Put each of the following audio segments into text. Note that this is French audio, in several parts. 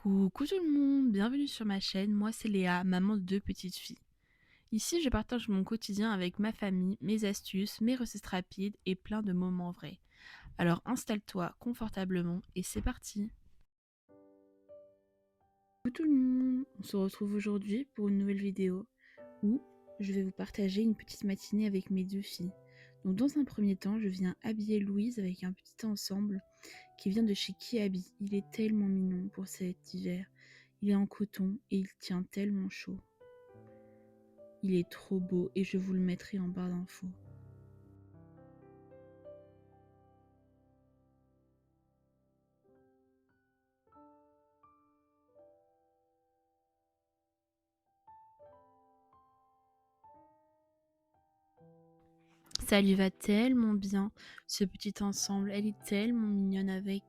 Coucou tout le monde, bienvenue sur ma chaîne, moi c'est Léa, maman de 2 petites filles. Ici je partage mon quotidien avec ma famille, mes astuces, mes recettes rapides et plein de moments vrais. Alors installe-toi confortablement et c'est parti. Coucou tout le monde, on se retrouve aujourd'hui pour une nouvelle vidéo où je vais vous partager une petite matinée avec mes 2 filles. Donc dans un premier temps, je viens habiller Louise avec un petit ensemble qui vient de chez Kiabi. Il est tellement mignon pour cet hiver. Il est en coton et il tient tellement chaud. Il est trop beau et je vous le mettrai en barre d'infos. Ça lui va tellement bien, ce petit ensemble. Elle est tellement mignonne avec.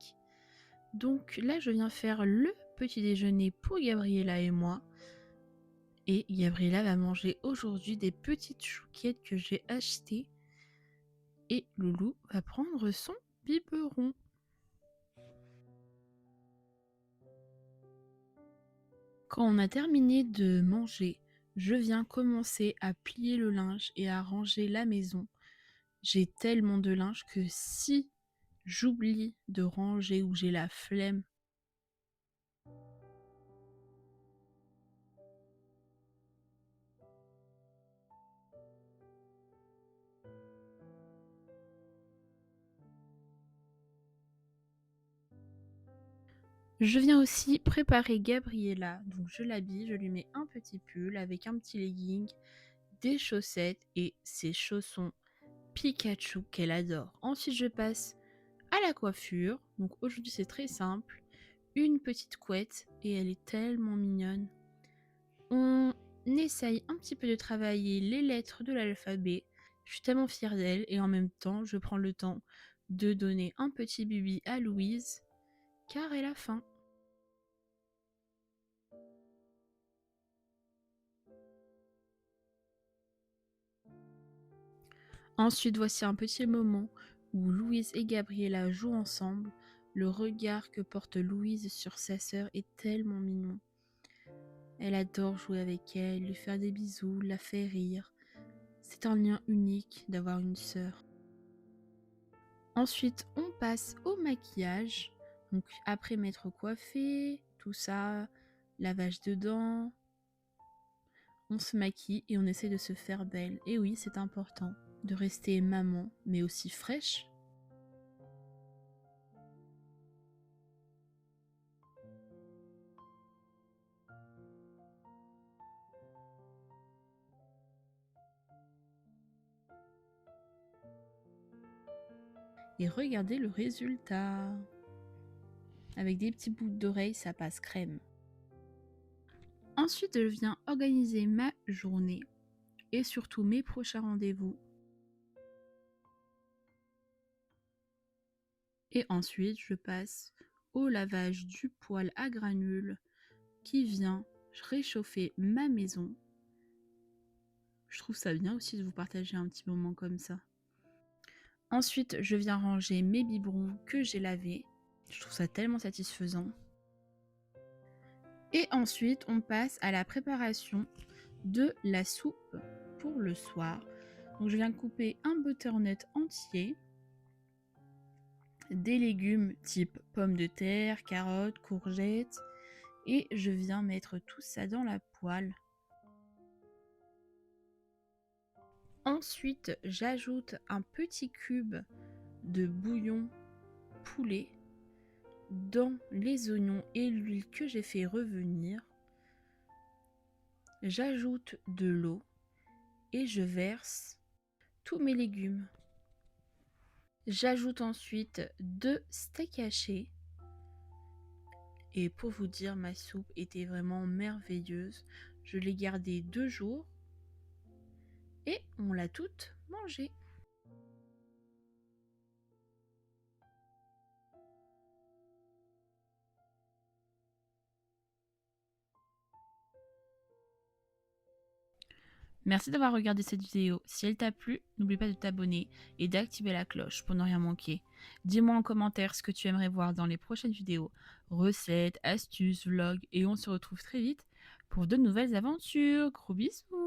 Donc là, je viens faire le petit déjeuner pour Gabriella et moi. Et Gabriella va manger aujourd'hui des petites chouquettes que j'ai achetées. Et Loulou va prendre son biberon. Quand on a terminé de manger, je viens commencer à plier le linge et à ranger la maison. J'ai tellement de linge que si j'oublie de ranger ou j'ai la flemme, je viens aussi préparer Gabriella. Donc je l'habille, je lui mets un petit pull avec un petit legging, des chaussettes et ses chaussons Pikachu qu'elle adore. Ensuite je passe à la coiffure. Donc aujourd'hui c'est très simple. Une petite couette et elle est tellement mignonne. On essaye un petit peu de travailler les lettres de l'alphabet. Je suis tellement fière d'elle et en même temps, je prends le temps de donner un petit bibi à Louise car elle a faim. Ensuite, voici un petit moment où Louise et Gabriella jouent ensemble. Le regard que porte Louise sur sa sœur est tellement mignon. Elle adore jouer avec elle, lui faire des bisous, la faire rire. C'est un lien unique d'avoir une sœur. Ensuite, on passe au maquillage. Donc après m'être coiffée, tout ça, lavage de dents, on se maquille et on essaie de se faire belle. Et oui, c'est important de rester maman, mais aussi fraîche. Et regardez le résultat. Avec des petits bouts d'oreilles, ça passe crème. Ensuite, je viens organiser ma journée et surtout mes prochains rendez-vous. Et ensuite, je passe au lavage du poêle à granules qui vient réchauffer ma maison. Je trouve ça bien aussi de vous partager un petit moment comme ça. Ensuite, je viens ranger mes biberons que j'ai lavés. Je trouve ça tellement satisfaisant. Et ensuite, on passe à la préparation de la soupe pour le soir. Donc, je viens couper un butternut entier, des légumes type pommes de terre, carottes, courgettes, et je viens mettre tout ça dans la poêle. Ensuite, j'ajoute un petit cube de bouillon poulet dans les oignons et l'huile que j'ai fait revenir. J'ajoute de l'eau et je verse tous mes légumes. J'ajoute ensuite 2 steaks hachés. Et pour vous dire, ma soupe était vraiment merveilleuse. Je l'ai gardée 2 jours et on l'a toute mangée. Merci d'avoir regardé cette vidéo. Si elle t'a plu, n'oublie pas de t'abonner et d'activer la cloche pour ne rien manquer. Dis-moi en commentaire ce que tu aimerais voir dans les prochaines vidéos, recettes, astuces, vlogs, et on se retrouve très vite pour de nouvelles aventures. Gros bisous!